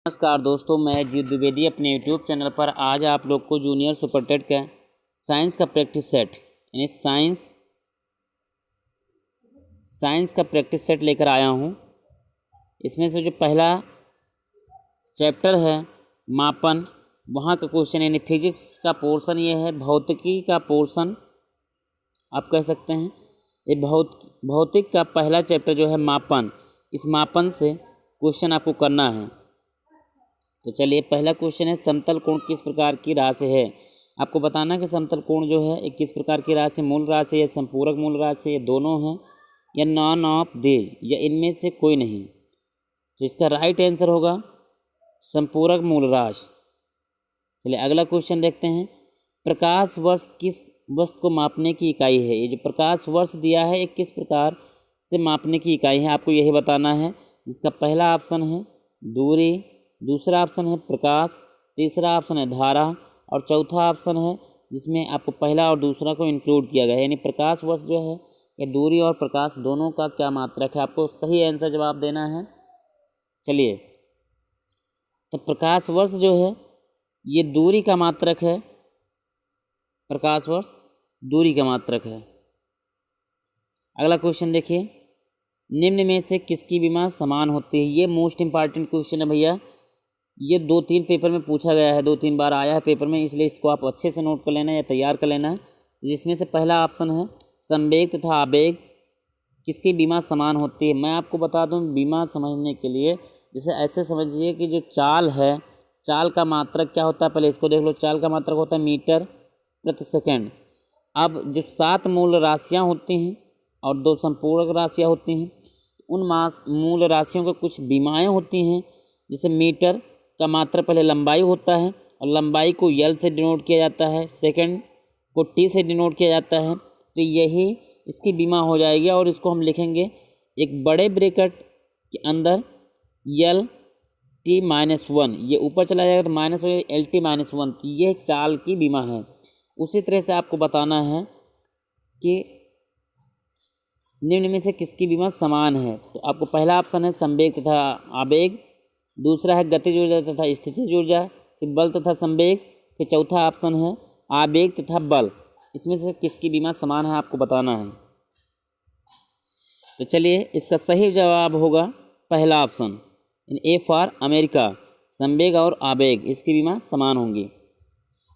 नमस्कार दोस्तों, मैं जीत द्विवेदी अपने यूट्यूब चैनल पर आज आप लोग को जूनियर सुपर टेट का साइंस का प्रैक्टिस सेट यानी साइंस का प्रैक्टिस सेट लेकर आया हूँ। इसमें से जो पहला चैप्टर है मापन, वहाँ का क्वेश्चन यानी फिजिक्स का पोर्शन ये है, भौतिकी का पोर्शन आप कह सकते हैं। ये भौतिक का पहला चैप्टर जो है मापन, इस मापन से क्वेश्चन आपको करना है। तो चलिए, पहला क्वेश्चन है समतल कोण किस प्रकार की राशि है। आपको बताना कि समतल कोण जो है एक किस प्रकार की राशि, मूल राशि है, संपूरक मूल राशि, ये दोनों हैं या नॉन ऑफ दीज या इनमें से कोई नहीं। तो इसका राइट आंसर होगा संपूरक मूल राशि। चलिए अगला क्वेश्चन देखते हैं। प्रकाश वर्ष किस वस्तु को मापने की इकाई है। ये जो प्रकाश वर्ष दिया है ये किस प्रकार से मापने की इकाई है, आपको यही बताना है। जिसका पहला ऑप्शन है दूरी, दूसरा ऑप्शन है प्रकाश, तीसरा ऑप्शन है धारा और चौथा ऑप्शन है जिसमें आपको पहला और दूसरा को इंक्लूड किया गया है। यानी प्रकाश वर्ष जो है ये दूरी और प्रकाश दोनों का क्या मात्रक है, आपको सही आंसर जवाब देना है। चलिए, तो प्रकाश वर्ष जो है ये दूरी का मात्रक है, प्रकाश वर्ष दूरी का मात्रक है। अगला क्वेश्चन देखिए, निम्न में से किसकी विमा समान होती है। ये मोस्ट इंपॉर्टेंट क्वेश्चन है भैया, ये 2-3 पेपर में पूछा गया है, 2-3 बार आया है पेपर में, इसलिए इसको आप अच्छे से नोट कर लेना या तैयार कर लेना है। जिसमें से पहला ऑप्शन है संवेग तथा आवेग किसकी विमा समान होती है। मैं आपको बता दूं, विमा समझने के लिए जैसे ऐसे समझिए कि जो चाल है, चाल का मात्रक क्या होता है, पहले इसको देख लो। चाल का मात्रक होता है मीटर प्रति सेकेंड। अब जो 7 मूल राशियाँ होती हैं और 2 संपूरक राशियाँ होती हैं, उन मूल राशियों को कुछ विमाएँ होती हैं। जैसे मीटर का मात्रक पहले लंबाई होता है और लंबाई को यल से डिनोट किया जाता है, सेकंड को टी से डिनोट किया जाता है। तो यही इसकी विमा हो जाएगी और इसको हम लिखेंगे एक बड़े ब्रैकेट के अंदर यल टी -1, ये ऊपर चला जाएगा तो माइनस हो एल टी -1, ये चाल की विमा है। उसी तरह से आपको बताना है कि निम्न में से किसकी विमा समान है। तो आपको पहला ऑप्शन है संवेग तथा आवेग, दूसरा है गतिज ऊर्जा तथा स्थितिज ऊर्जा, फिर बल तथा संवेग, फिर चौथा ऑप्शन है आवेग तथा बल। इसमें से किसकी विमा समान है आपको बताना है। तो चलिए, इसका सही जवाब होगा पहला ऑप्शन, ए फॉर अमेरिका, संवेग और आवेग इसकी विमा समान होंगी।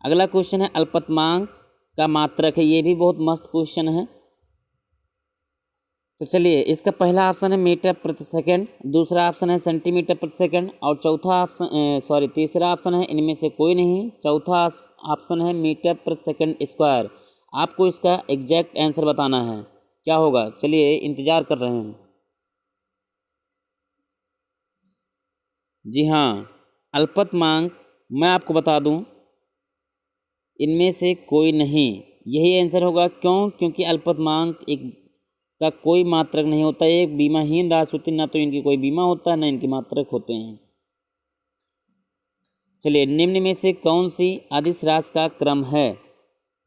अगला क्वेश्चन है अल्पतमांक का मात्रक है, ये भी बहुत मस्त क्वेश्चन है। तो चलिए, इसका पहला ऑप्शन है मीटर प्रति सेकंड, दूसरा ऑप्शन है सेंटीमीटर प्रति सेकंड और तीसरा ऑप्शन है इनमें से कोई नहीं, चौथा ऑप्शन है मीटर प्रति सेकंड स्क्वायर। आपको इसका एग्जैक्ट आंसर बताना है, क्या होगा। चलिए, इंतज़ार कर रहे हैं। जी हाँ, अल्पतमांक मैं आपको बता दूं, इनमें से कोई नहीं, यही आंसर होगा। क्यों? क्योंकि अल्पतमांक एक का कोई मात्रक नहीं होता, ये बीमाहीन राशि होती, ना तो इनकी कोई बीमा होता है ना इनके मात्रक होते हैं। चलिए, निम्न में से कौन सी अदिश राशि का क्रम है।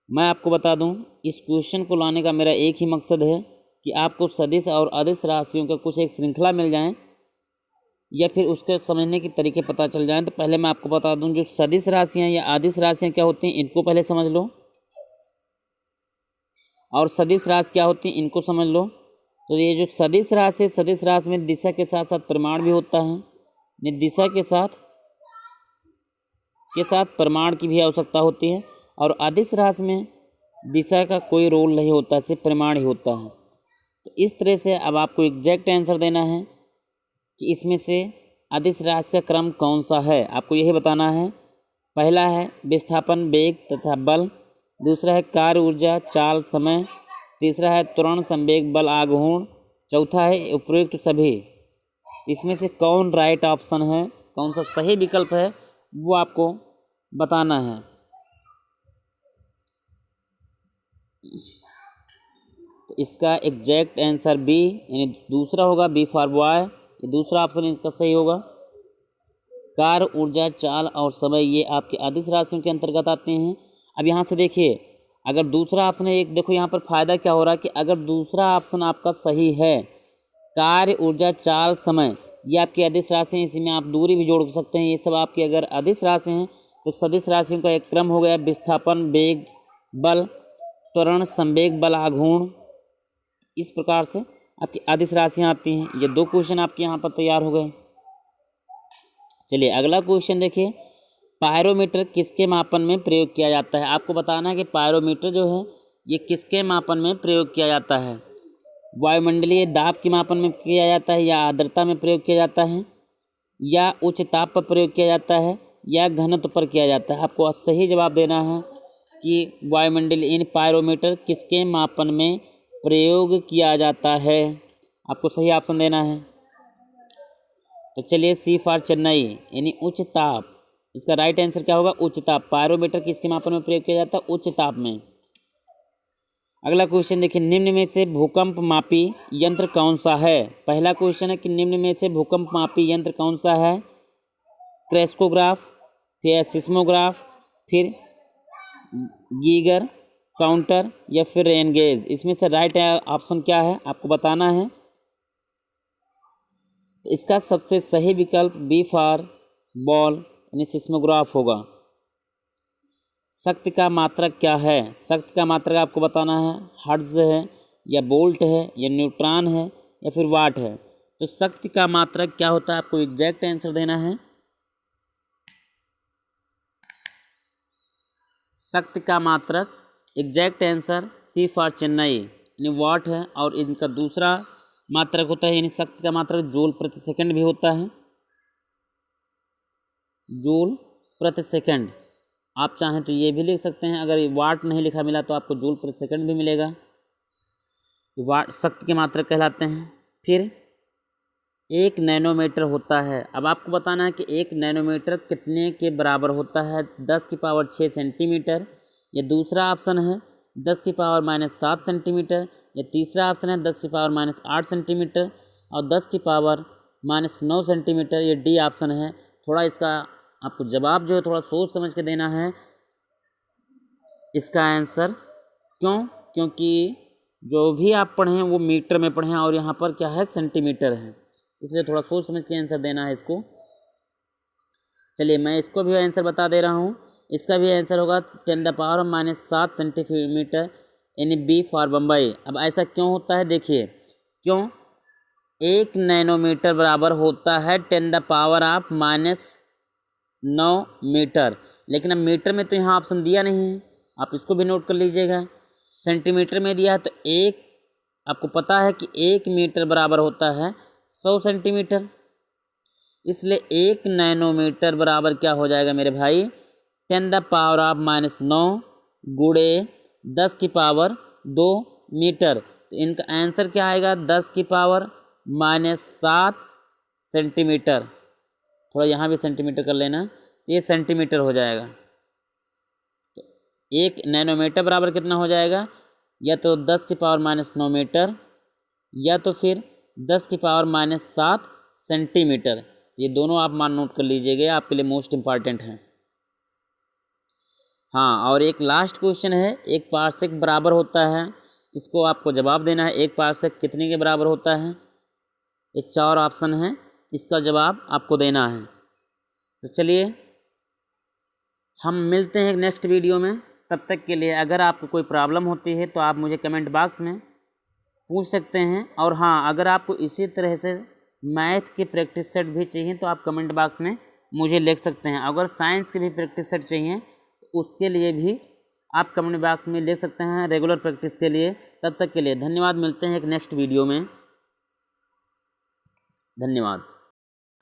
मैं आपको बता दूं, इस क्वेश्चन को लाने का मेरा एक ही मकसद है कि आपको सदिश और अदिश राशियों का कुछ एक श्रृंखला मिल जाए या फिर उसके समझने के तरीके पता चल जाएं। तो पहले मैं आपको बता दूं, जो सदिश राशियां या अदिश राशियां क्या होती हैं इनको पहले समझ लो, और सदिश राशि क्या होती है इनको समझ लो। तो ये जो सदिश राशि, सदिश राशि में दिशा के साथ साथ परिमाण भी होता है, दिशा के साथ परिमाण की भी आवश्यकता होती है। और अदिश राशि में दिशा का कोई रोल नहीं होता, सिर्फ परिमाण ही होता है। तो इस तरह से अब आपको एग्जैक्ट आंसर देना है कि इसमें से अदिश राशि का क्रम कौन सा है, आपको यही बताना है। पहला है विस्थापन वेग तथा बल, दूसरा है कार्य ऊर्जा चाल समय, तीसरा है त्वरण संवेग बल आघूर्ण, चौथा है उपयुक्त सभी। तो इसमें से कौन राइट ऑप्शन है, कौन सा सही विकल्प है, वो आपको बताना है। तो इसका एग्जैक्ट आंसर बी यानी दूसरा होगा, बी फॉर बॉय, ये दूसरा ऑप्शन इसका सही होगा। कार्य ऊर्जा चाल और समय ये आपके अदिश राशियों के अंतर्गत आते हैं। अब यहाँ से देखिए, अगर दूसरा ऑप्शन है, एक देखो यहाँ पर फ़ायदा क्या हो रहा है कि अगर दूसरा ऑप्शन आपका सही है, कार्य ऊर्जा चाल समय, ये आपकी अदिश राशि हैं, इसमें आप दूरी भी जोड़ सकते हैं। ये सब आपकी अगर अदिश राशि हैं तो सदिश राशियों का एक क्रम हो गया विस्थापन, वेग, बल, त्वरण, संवेग, बल, आघूर्ण। इस प्रकार से आपकी अदिश राशियाँ आती हैं। ये 2 क्वेश्चन आपके यहाँ पर तैयार हो गए। चलिए अगला क्वेश्चन देखिए, पायरोमीटर किसके मापन में प्रयोग किया जाता है। आपको बताना है कि पायरोमीटर जो है ये किसके मापन में प्रयोग किया जाता है। वायुमंडलीय दाब के मापन में किया जाता है, या आर्द्रता में प्रयोग किया जाता है, या उच्च ताप पर प्रयोग किया जाता है, या घनत्व पर किया जाता है। आपको सही जवाब देना है कि वायुमंडलीय इन पायरोमीटर किसके मापन में प्रयोग किया जाता है। आपको सही ऑप्शन देना है। तो चलिए सी फॉर चेन्नई यानी उच्च ताप, इसका राइट आंसर क्या होगा, उच्च ताप। पायरोमीटर किसके मापन में प्रयोग किया जाता है, उच्च ताप में। अगला क्वेश्चन देखिए, निम्न में से भूकंप मापी यंत्र कौन सा है। पहला क्वेश्चन है कि निम्न में से भूकंप मापी यंत्र कौन सा है। क्रेस्कोग्राफ, फिर सिस्मोग्राफ, फिर गीगर काउंटर, या फिर रेन गेज। इसमें से राइट ऑप्शन क्या है आपको बताना है। तो इसका सबसे सही विकल्प बी फॉर बॉल यानी सिस्मोग्राफ होगा। शक्ति का मात्रक क्या है। शक्ति का मात्रक आपको बताना है, हर्ट्ज है, या वोल्ट है, या न्यूट्रॉन है, या फिर वाट है। तो शक्ति का मात्रक क्या होता है आपको एग्जैक्ट आंसर देना है। शक्ति का मात्रक exact answer C for Chennai यानी वाट है। और इनका दूसरा मात्रक होता है यानी शक्ति का मात्रक जूल प्रति सेकंड भी होता है, जूल प्रति सेकंड। आप चाहें तो ये भी लिख सकते हैं, अगर वाट नहीं लिखा मिला तो आपको जूल प्रति सेकंड भी मिलेगा। वाट शक्ति के मात्रक कहलाते हैं। फिर 1 नैनोमीटर होता है। अब आपको बताना है कि 1 नैनोमीटर कितने के बराबर होता है। 10 की पावर 6 सेंटीमीटर। या दूसरा ऑप्शन है 10 की पावर -7 सेंटीमीटर। या तीसरा ऑप्शन है 10 की पावर -8 सेंटीमीटर। और 10 की पावर -9 सेंटीमीटर। ये डी ऑप्शन है। थोड़ा इसका आपको जवाब जो है थोड़ा सोच समझ के देना है इसका आंसर। क्यों? क्योंकि जो भी आप पढ़ें वो मीटर में पढ़ें और यहाँ पर क्या है सेंटीमीटर है, इसलिए थोड़ा सोच समझ के आंसर देना है इसको। चलिए मैं इसको भी आंसर बता दे रहा हूँ। इसका भी आंसर होगा 10⁻⁻7 सेंटीमीटर यानी बी फॉर बम्बई। अब ऐसा क्यों होता है देखिए, क्यों 1 नैनोमीटर बराबर होता है 10⁻⁻9 मीटर। लेकिन अब मीटर में तो यहाँ ऑप्शन दिया नहीं है, आप इसको भी नोट कर लीजिएगा। सेंटीमीटर में दिया है तो एक आपको पता है कि 1 मीटर बराबर होता है 100 सेंटीमीटर। इसलिए 1 नैनोमीटर बराबर क्या हो जाएगा मेरे भाई 10⁻⁻9 गुणे 10 की पावर 2 मीटर। तो इनका आंसर क्या आएगा 10 की पावर -7 सेंटीमीटर। थोड़ा यहाँ भी सेंटीमीटर कर लेना, तो ये सेंटीमीटर हो जाएगा। तो 1 नैनोमीटर बराबर कितना हो जाएगा, या तो 10 की पावर -9 मीटर, या तो फिर 10 की पावर -7 सेंटीमीटर। ये दोनों आप मान नोट कर लीजिएगा, आपके लिए मोस्ट इम्पॉर्टेंट है। हाँ, और एक लास्ट क्वेश्चन है, 1 पार्सेक बराबर होता है, इसको आपको जवाब देना है। 1 पार्सेक कितने के बराबर होता है। ये 4 ऑप्शन हैं, इसका जवाब आपको देना है। तो चलिए हम मिलते हैं नेक्स्ट वीडियो में। तब तक के लिए अगर आपको कोई प्रॉब्लम होती है तो आप मुझे कमेंट बॉक्स में पूछ सकते हैं। और हाँ, अगर आपको इसी तरह से मैथ के प्रैक्टिस सेट भी चाहिए तो आप कमेंट बॉक्स में मुझे लिख सकते हैं। अगर साइंस के भी प्रैक्टिस सेट चाहिए तो उसके लिए भी आप कमेंट बॉक्स में लिख सकते हैं रेगुलर प्रैक्टिस के लिए। तब तक के लिए धन्यवाद। मिलते हैं एक नेक्स्ट वीडियो में। धन्यवाद।